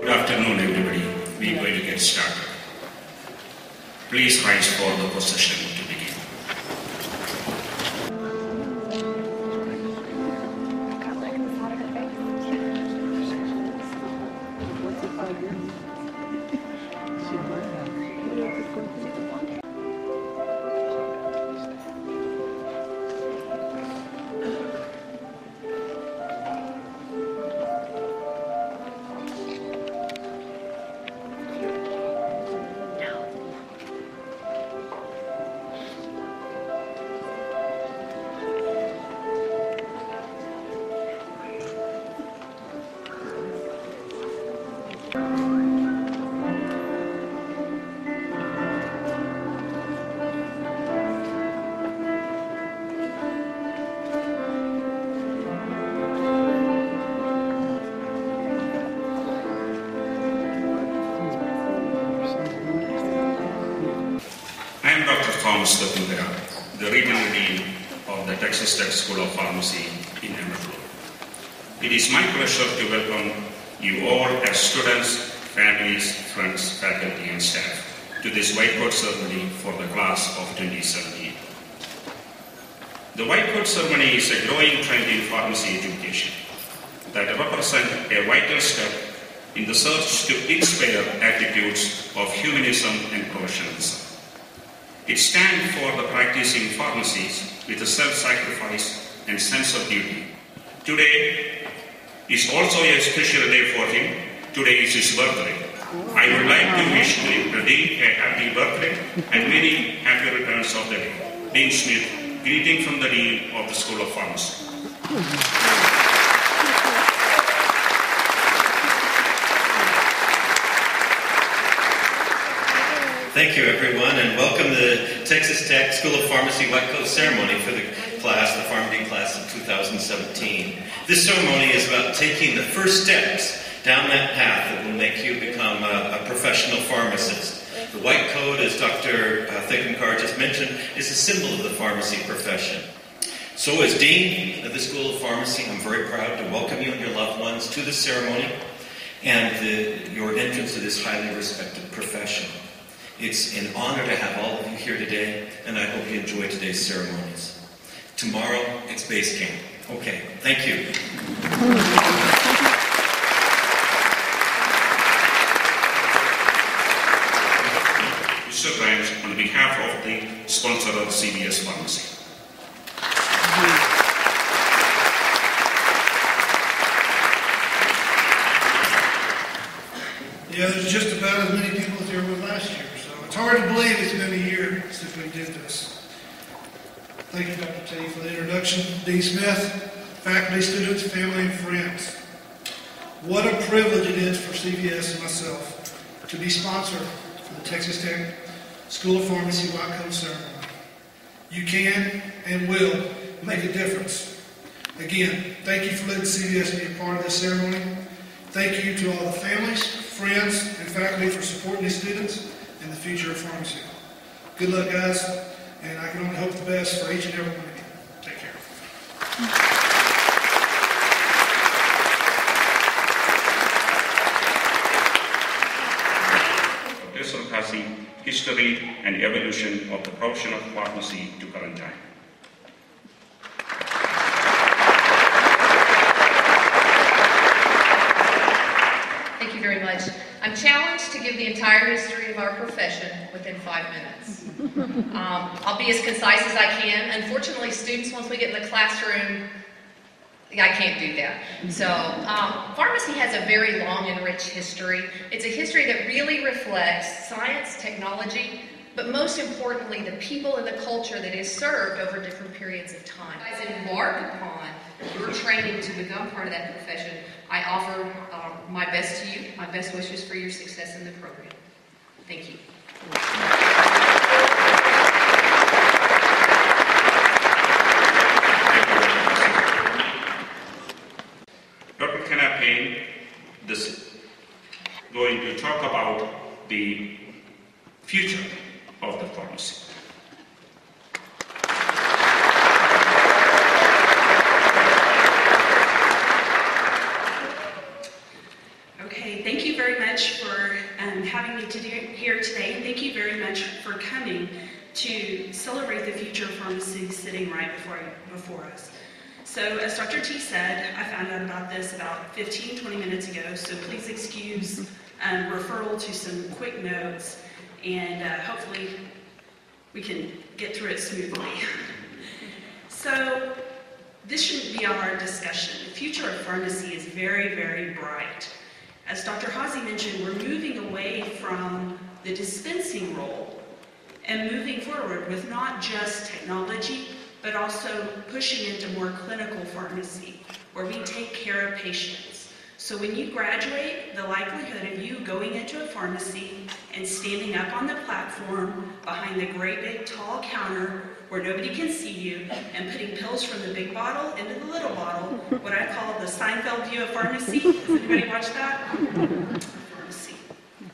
Good afternoon, everybody. We are going to get started. Please rise for the procession to begin. The Regional Dean of the Texas Tech School of Pharmacy in Amarillo. It is my pleasure to welcome you all as students, families, friends, faculty and staff to this white coat ceremony for the class of 2017. The white coat ceremony is a growing trend in pharmacy education that represents a vital step in the search to inspire attitudes of humanism and professionalism. It stands for the practicing pharmacies with a self-sacrifice and sense of duty. Today is also a special day for him. Today is his birthday. I would like to wish the Dean a happy birthday and many happy returns of the day. Dean Smith, greeting from the Dean of the School of Pharmacy. Thank you, everyone, and welcome to the Texas Tech School of Pharmacy White Coat Ceremony for the Pharmacy class of 2017. This ceremony is about taking the first steps down that path that will make you become a professional pharmacist. The white coat, as Dr. Thickenkar just mentioned, is a symbol of the pharmacy profession. So as Dean of the School of Pharmacy, I'm very proud to welcome you and your loved ones to this ceremony and your entrance to this highly respected profession. It's an honor to have all of you here today, and I hope you enjoy today's ceremonies. Tomorrow, it's base camp. Okay, thank you. Mr. Grimes, on behalf of the sponsor of CVS Pharmacy. Yeah, there's just about as many people as there were last year. It's hard to believe it's been a year since we did this. Thank you, Dr. T, for the introduction. Dean Smith, faculty, students, family, and friends. What a privilege it is for CVS and myself to be sponsor for the Texas Tech School of Pharmacy White Coat Ceremony. You can and will make a difference. Again, thank you for letting CVS be a part of this ceremony. Thank you to all the families, friends, and faculty for supporting these students and the future of pharmacy. Good luck, guys, and I can only hope the best for each and every one of you. Take care. Discussing history and evolution of the profession of pharmacy to current time. Thank you very much. I'm challenged to give the entire history of our profession within 5 minutes. I'll be as concise as I can. Unfortunately, students, once we get in the classroom, I can't do that. So, pharmacy has a very long and rich history. It's a history that really reflects science, technology, but most importantly, the people and the culture that is served over different periods of time. As you embark upon your training to become part of that profession, I offer my best to you, my best wishes for your success in the program. Thank you. Dr. Kenna Payne is going to talk about the future of the pharmacy. Okay, thank you very much. here today, and thank you very much for coming to celebrate the future of pharmacy sitting right before us. So as Dr. T said, I found out about this about 15-20 minutes ago, so please excuse referral to some quick notes, and hopefully we can get through it smoothly. So this shouldn't be our discussion. The future of pharmacy is very, very bright. As Dr. Hawsey mentioned, we're moving away from the dispensing role and moving forward with not just technology, but also pushing into more clinical pharmacy, where we take care of patients. So when you graduate, the likelihood of you going into a pharmacy and standing up on the platform behind the great big tall counter where nobody can see you and putting pills from the big bottle into the little bottle, what I call the Seinfeld view of pharmacy. Has anybody watched that? Pharmacy.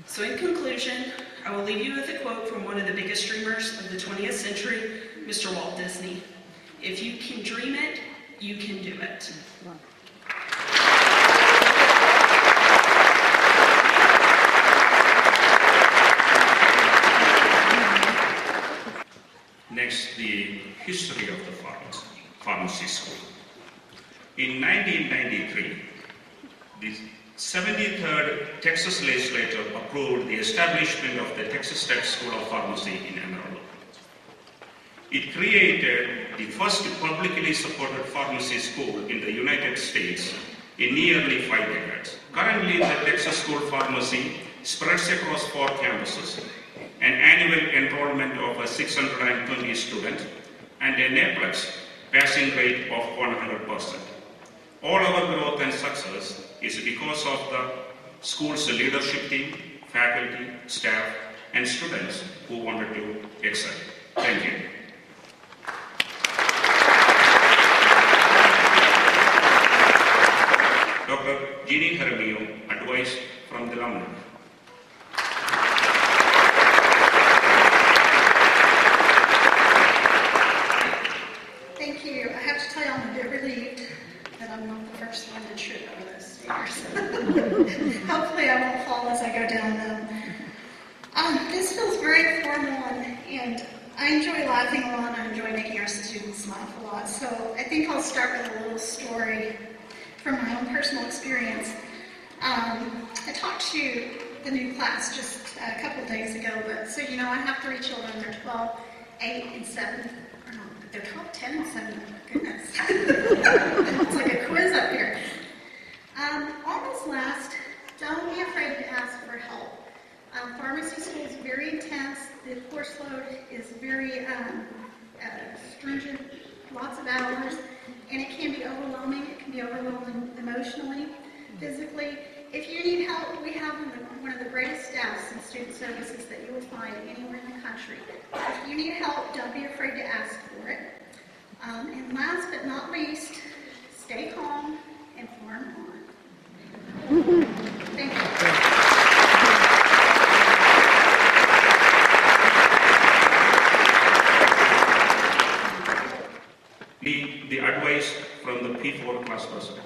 So in conclusion, I will leave you with a quote from one of the biggest dreamers of the 20th century, Mr. Walt Disney. If you can dream it, you can do it. Next, the history of the pharmacy school. In 1993, the 73rd Texas legislature approved the establishment of the Texas Tech School of Pharmacy in Amarillo. It created the first publicly supported pharmacy school in the United States in nearly 5 decades. Currently, the Texas School of Pharmacy spreads across 4 campuses, an annual enrollment of 620 students, and a NAPLEX passing rate of 100%. All our growth and success is because of the school's leadership team, faculty, staff, and students who wanted to excel. Thank you. Dr. Jeannie Jaramillo, advice from the alumni. Thank you. I have to tell you, I'm a bit relieved that I'm not the first one to trip over those stairs. Hopefully I won't fall as I go down them. This feels very formal, and I enjoy laughing a lot. I enjoy making our students laugh a lot. So I think I'll start with a little story from my own personal experience. I talked to the new class just a couple days ago, but so you know, I have 3 children. They're 12, 8, and 7. They're 12, 10, and 7. Goodness. It's like a quiz up here. On this last, don't be afraid to ask for help. Pharmacy school is very intense. The course load is very stringent, lots of hours, and it can be overwhelming. It can be overwhelming emotionally, physically. If you need help, we have one of the greatest staffs in student services that you will find anywhere in the country. If you need help, don't be afraid to ask for it. And last but not least, stay calm and farm on. Thank you. The advice from the P4 class president.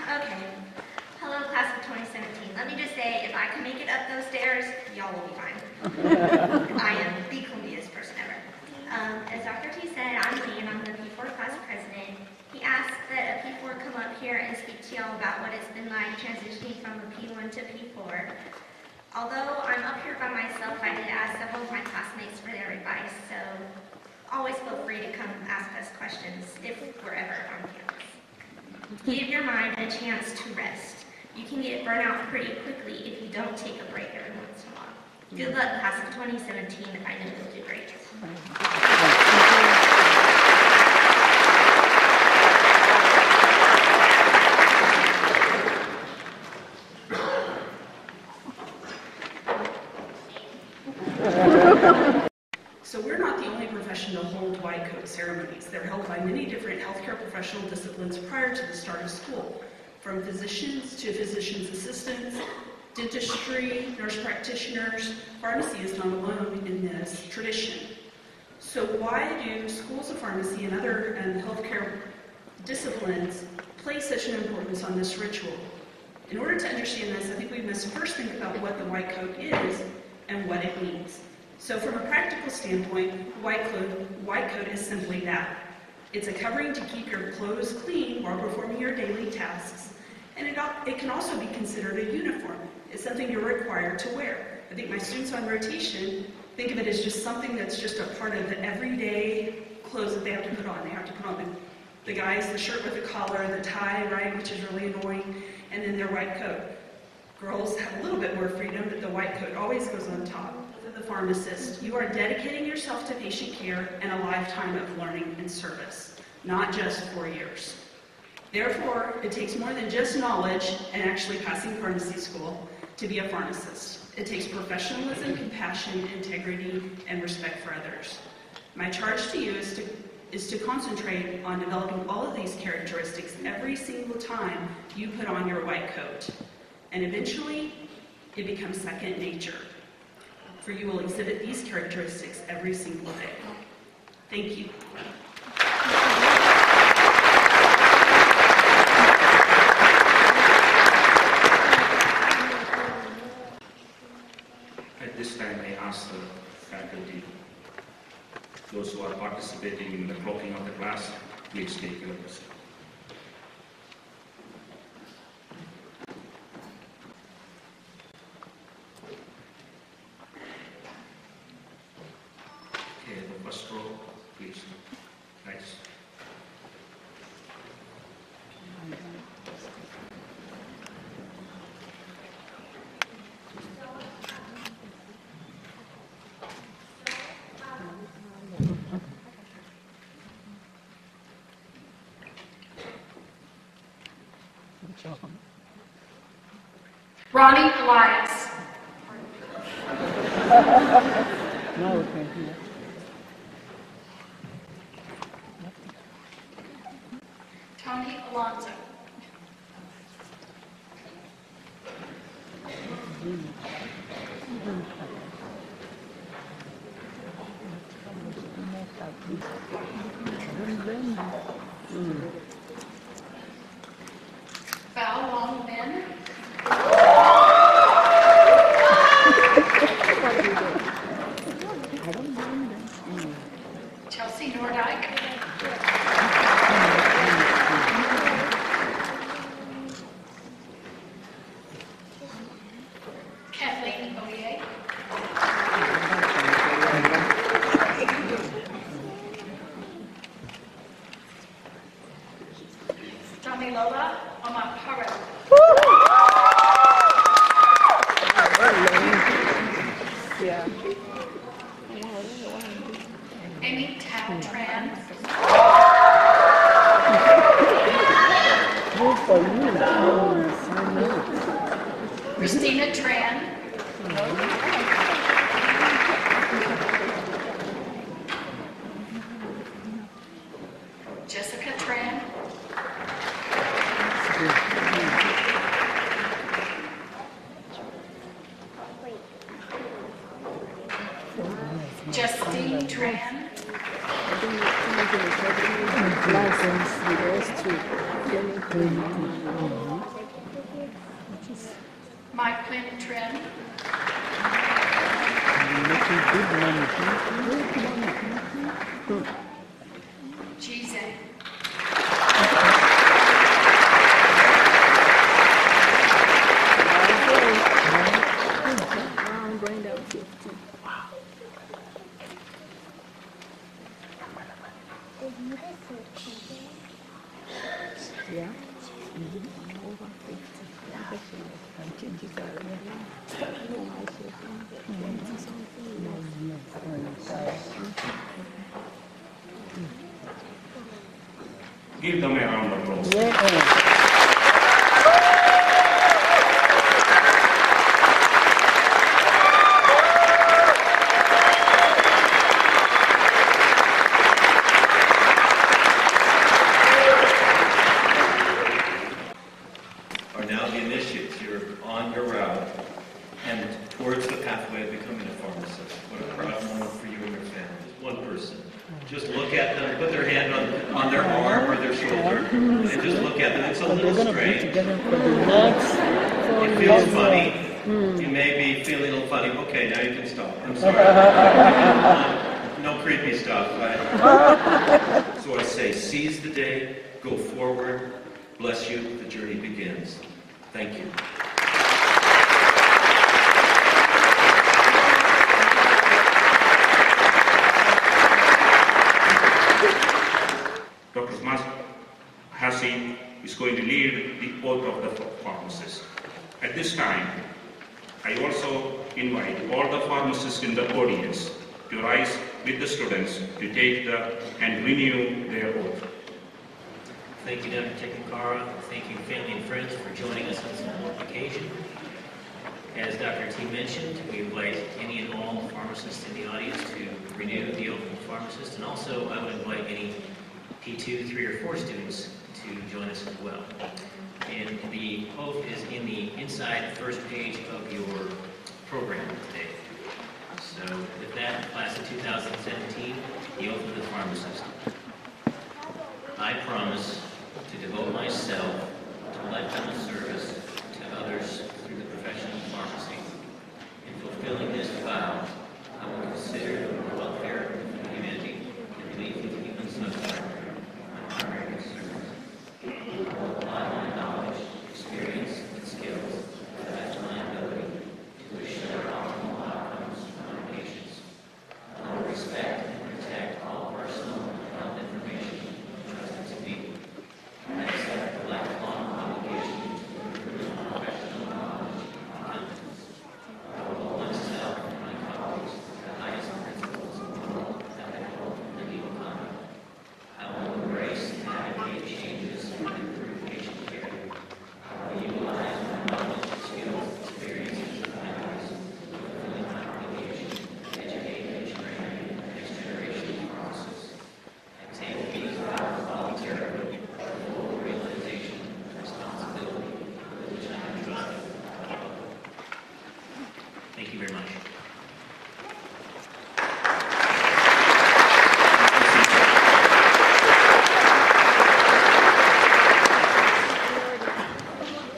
Okay. Hello, class of 2017. Let me just say, if I can make it up those stairs, y'all will be fine. I am the clumsiest person ever. As Dr. T said, I'm Lee, and I'm the P4 class president. He asked that a P4 come up here and speak to y'all about what it's been like transitioning from a P1 to P4. Although I'm up here by myself, I did ask several of my classmates for their advice, so always feel free to come ask us questions if we're ever on campus. Give your mind a chance to rest. You can get burnt out pretty quickly if you don't take a break every once in a while. Good luck, class of 2017. I know you'll do great. So we're not the only profession to hold white coat ceremonies. They're held by many different healthcare professional disciplines prior to the start of school, from physicians to physician's assistants, dentistry, nurse practitioners. Pharmacy is not alone in this tradition. So why do schools of pharmacy and other healthcare disciplines place such an importance on this ritual. In order to understand this, I think we must first think about what the white coat is and what it means. So from a practical standpoint, white coat is simply that. It's a covering to keep your clothes clean while performing your daily tasks. And it can also be considered a uniform. It's something you're required to wear. I think my students on rotation think of it as just something that's just a part of the everyday clothes that they have to put on. They have to put on the guys, the shirt with the collar, the tie, right, which is really annoying, and then their white coat. Girls have a little bit more freedom, but the white coat always goes on top. For the pharmacist, you are dedicating yourself to patient care and a lifetime of learning and service, not just 4 years. Therefore, it takes more than just knowledge and actually passing pharmacy school to be a pharmacist. It takes professionalism, compassion, integrity, and respect for others. My charge to you is to concentrate on developing all of these characteristics every single time you put on your white coat. And eventually, it becomes second nature. For you will exhibit these characteristics every single day. Thank you. At this time, I ask the faculty, those who are participating in the cloaking of the class, please take your seat. Okay, the first row, please. Nice. Ronnie Elias. No, we can't do that. Tony Alonso. Val Long Ben. Chelsea Nordyke. Kathleen Oye. Damilola Omaparo. Yeah. Amy Tao Tran. Good for you. Oh, so nice. Christina Tran. Jessica Tran. Justine Tran. License, the rest too. Mike Quinn Tran. Jize. Yeah. Over 50. And change it out. Give them a round of applause. Yeah. Are now the initiates. You're on your route. and towards the pathway of becoming a pharmacist. What a proud moment for you and your family. Just one person. Just look at them, put their hand on their arm or their shoulder, and just look at them. It's a little strange. It feels funny. You may be feeling a little funny. Okay, now you can stop. I'm sorry. No creepy stuff. So I say, seize the day, go forward. Bless you. The journey begins. Thank you. Dr. TTUHSC is going to lead the oath of the pharmacist. At this time, I also invite all the pharmacists in the audience to rise with the students to take and renew their oath. Thank you, Dr. Tekakara. Thank you, family and friends, for joining us on this important occasion. As Dr. T mentioned, we invite any and all pharmacists in the audience to renew the oath of the pharmacist, and also I would invite any P2, 3, or 4 students to join us as well. And the oath is in the inside first page of your program today. So with that, class of 2017, the oath of the pharmacist. I promise to devote myself to lifetime service to others through the profession of pharmacy. In fulfilling this vow, I will consider the welfare of humanity and relief of human suffering my primary concern. I will apply my knowledge, experience, and skills to the best of my ability to assure optimal outcomes for my patients. I will respect and protect all personal and health information entrusted to me. I accept the lifelong obligation to improve my professional knowledge and competence. I will hold myself and my colleagues to the highest principles of moral, ethical, and legal conduct. I will embrace and navigate changes and improve patient care. I will utilize my knowledge, skills, experiences, and values to fulfill my obligation to educate and train the next generation of pharmacists. I take these vows voluntarily with full realization of responsibility with which I am trusted. Thank you very much.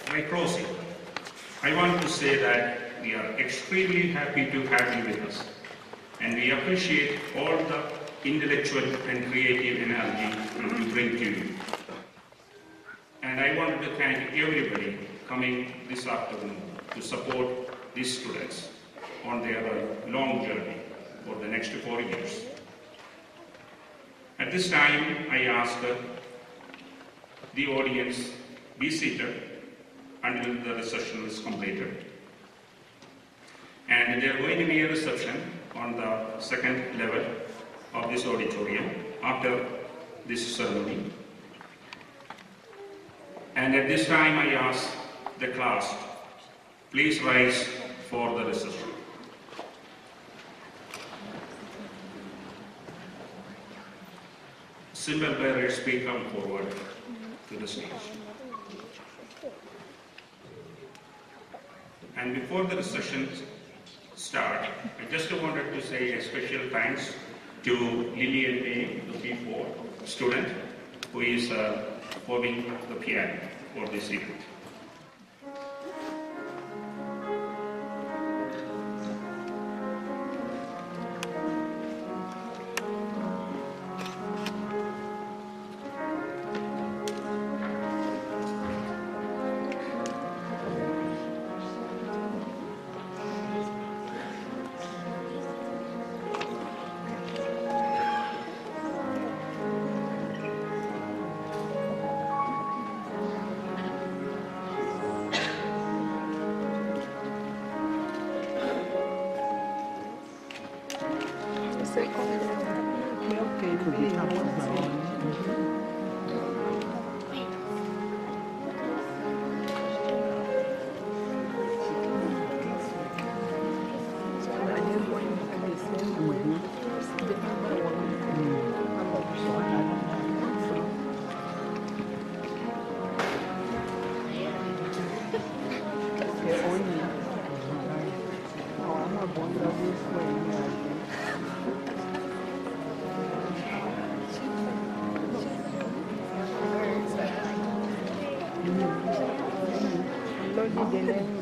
By closing, I want to say that we are extremely happy to have you with us, and we appreciate all the intellectual and creative energy you bring to you. And I want to thank everybody coming this afternoon to support these students on their long journey for the next 4 years. At this time, I ask the audience be seated until the reception is completed. And there is going to be a reception on the second level of this auditorium after this ceremony. And at this time, I ask the class, please rise for the reception. Symbol bearers, please come forward to the stage. And before the session start, I just wanted to say a special thanks to Lillian Payne, the P4 student, who is performing the piano for this event. didn't.